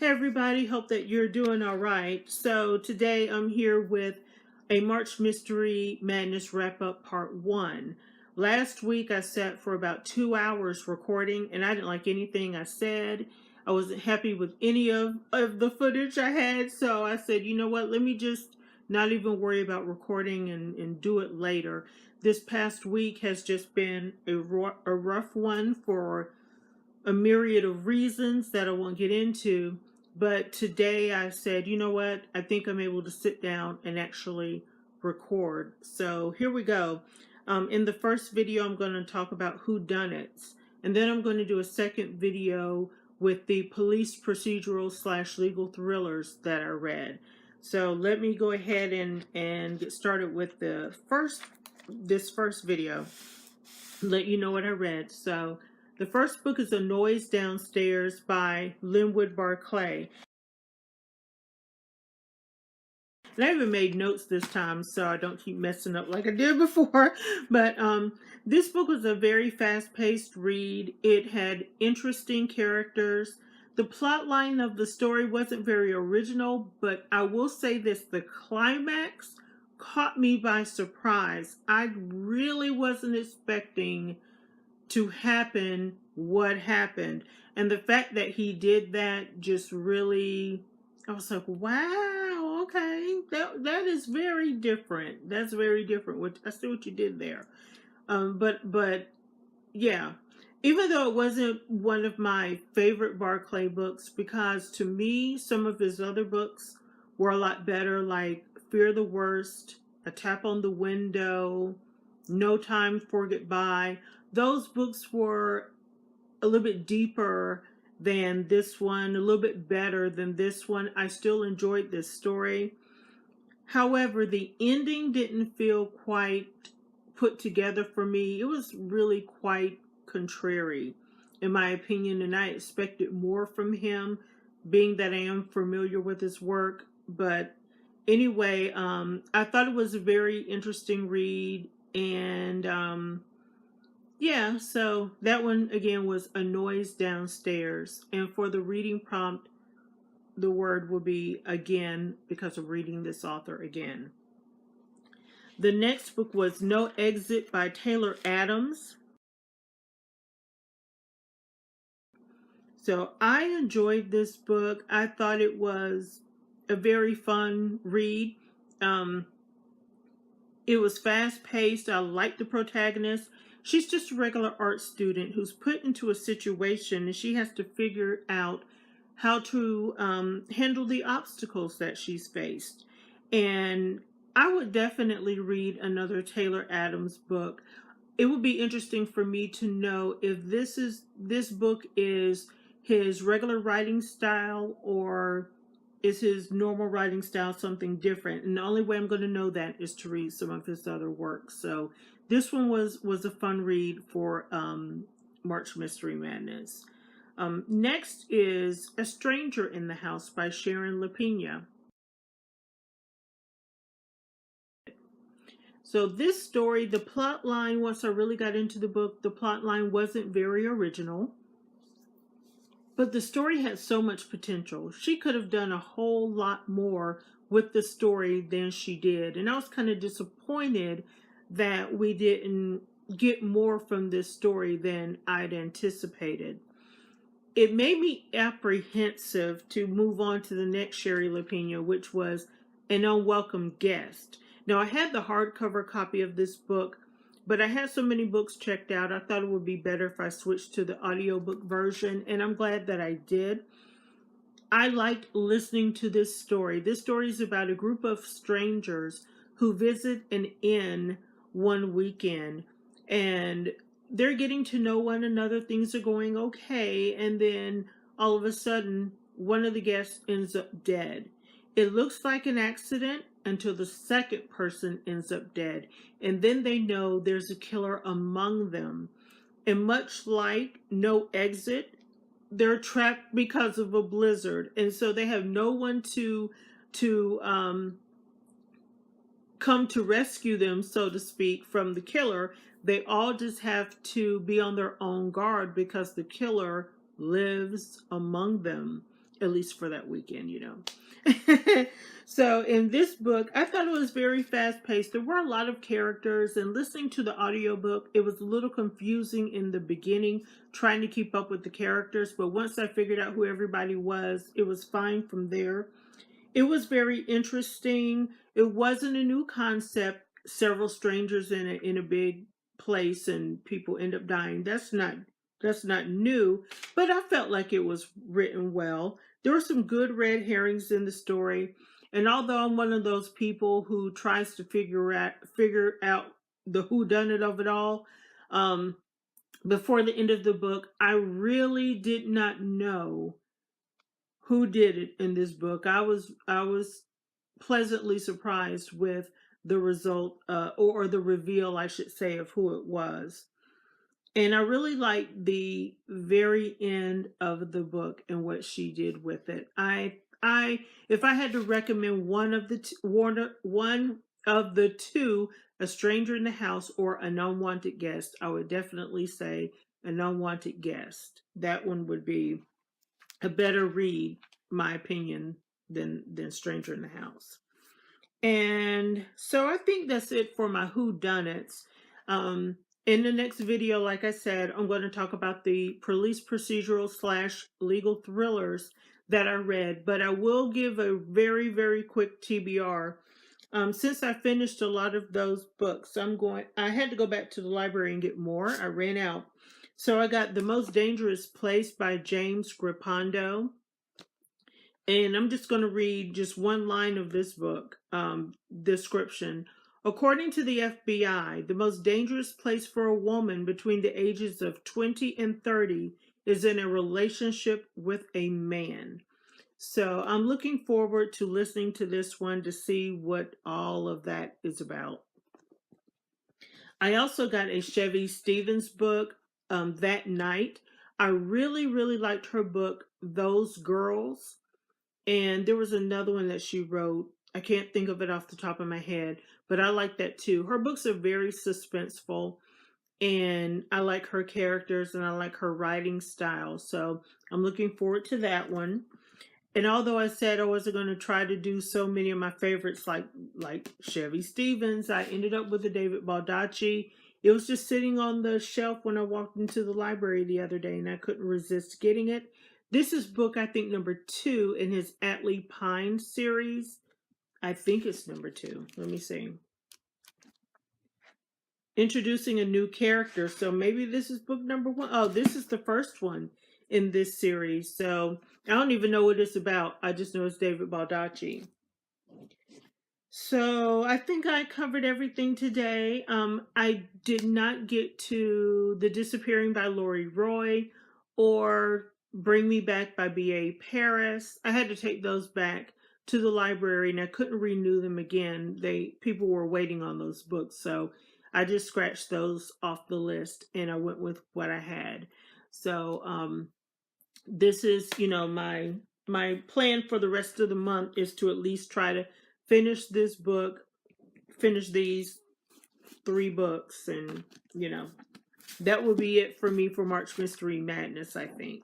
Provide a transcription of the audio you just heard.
Hey everybody, hope that you're doing all right. So today I'm here with a March Mystery Madness wrap-up part 1. Last week I sat for about 2 hours recording and I didn't like anything I said. I wasn't happy with any of the footage I had, so I said, you know what, let me just not even worry about recording and do it later. This past week has just been a rough one for a myriad of reasons that I won't get into. But today I said, you know what? I think I'm able to sit down and actually record. So here we go. In the first video, I'm going to talk about whodunits. And then I'm going to do a second video with the police procedural / legal thrillers that I read. So let me go ahead and get started with this first video. Let you know what I read. So the first book is A Noise Downstairs by Linwood Barclay. And I even made notes this time so I don't keep messing up like I did before. But this book was a very fast-paced read. It had interesting characters. The plot line of the story wasn't very original, but I will say this, the climax caught me by surprise. I really wasn't expecting to happen what happened, and the fact that he did that just really, I was like, wow, okay, that is very different. That's very different. I see what you did there. But yeah, even though it wasn't one of my favorite Barclay books, because to me some of his other books were a lot better, like Fear the Worst, A Tap on the Window, No Time for Goodbye. Those books were a little bit deeper than this one, a little bit better than this one. I still enjoyed this story. However, the ending didn't feel quite put together for me. It was really quite contrary, in my opinion, and I expected more from him, being that I am familiar with his work. But anyway, I thought it was a very interesting read, and yeah, so that one again was A Noise Downstairs. And for the reading prompt, the word will be again, because of reading this author again. The next book was No Exit by Taylor Adams. So I enjoyed this book. I thought it was a very fun read. It was fast-paced. I liked the protagonist. She's just a regular art student who's put into a situation and she has to figure out how to handle the obstacles that she's faced. And I would definitely read another Taylor Adams book. It would be interesting for me to know if this book is his regular writing style, or is his normal writing style something different. And the only way I'm going to know that is to read some of his other works. So this one was a fun read for March Mystery Madness. Next is A Stranger in the House by Sharon LaPena. So this story, the plot line, once I really got into the book, the plot line wasn't very original. But the story had so much potential. She could have done a whole lot more with the story than she did. And I was kind of disappointed that we didn't get more from this story than I'd anticipated. It made me apprehensive to move on to the next Sherry LaPena, which was An Unwelcome Guest. Now, I had the hardcover copy of this book, but I had so many books checked out, I thought it would be better if I switched to the audiobook version, and I'm glad that I did. I liked listening to this story. This story is about a group of strangers who visit an inn one weekend, and they're getting to know one another. Things are going okay, and then all of a sudden, one of the guests ends up dead. It looks like an accident until the second person ends up dead. And then they know there's a killer among them. And much like No Exit, they're trapped because of a blizzard. And so they have no one to come to rescue them, so to speak, from the killer. They all just have to be on their own guard because the killer lives among them. at least for that weekend, you know. So in this book, I thought it was very fast paced. There were a lot of characters, and listening to the audiobook, it was a little confusing in the beginning, trying to keep up with the characters. But once I figured out who everybody was, it was fine from there. It was very interesting. It wasn't a new concept. Several strangers in a big place and people end up dying. That's not new, but I felt like it was written well. There were some good red herrings in the story, and although I'm one of those people who tries to figure out the whodunit of it all, um, before the end of the book, I really did not know who did it in this book. I was pleasantly surprised with the result, or the reveal, I should say, of who it was. And I really liked the very end of the book and what she did with it. If I had to recommend one of the two, A Stranger in the House or An Unwanted Guest, I would definitely say An Unwanted Guest. That one would be a better read, my opinion, than Stranger in the House. And so I think that's it for my whodunits. In the next video, like I said, I'm going to talk about the police procedural / legal thrillers that I read, but I will give a very, very quick TBR. Since I finished a lot of those books, I had to go back to the library and get more. I ran out. So I got The Most Dangerous Place by James Grippando. And I'm just going to read just one line of this book description. According to the FBI, the most dangerous place for a woman between the ages of 20 and 30 is in a relationship with a man. So I'm looking forward to listening to this one to see what all of that is about. I also got a Chevy Stevens book, That Night. I really, really liked her book, Those Girls. And there was another one that she wrote. I can't think of it off the top of my head, but I like that too. Her books are very suspenseful, and I like her characters and I like her writing style. So I'm looking forward to that one. And although I said I wasn't going to try to do so many of my favorites like Chevy Stevens, I ended up with the David Baldacci. It was just sitting on the shelf when I walked into the library the other day, and I couldn't resist getting it. This is book, I think, number 2 in his Atlee Pine series. I think it's number 2. Let me see. Introducing a new character. So maybe this is book number 1. Oh, this is the first one in this series. So I don't even know what it's about. I just know it's David Baldacci. So I think I covered everything today. I did not get to The Disappearing by Lori Roy or Bring Me Back by B.A. Paris. I had to take those back to the library and I couldn't renew them again. People were waiting on those books, so I just scratched those off the list and I went with what I had. So this is, my plan for the rest of the month is to at least try to finish this book, finish these 3 books, and that will be it for me for March Mystery Madness, I think.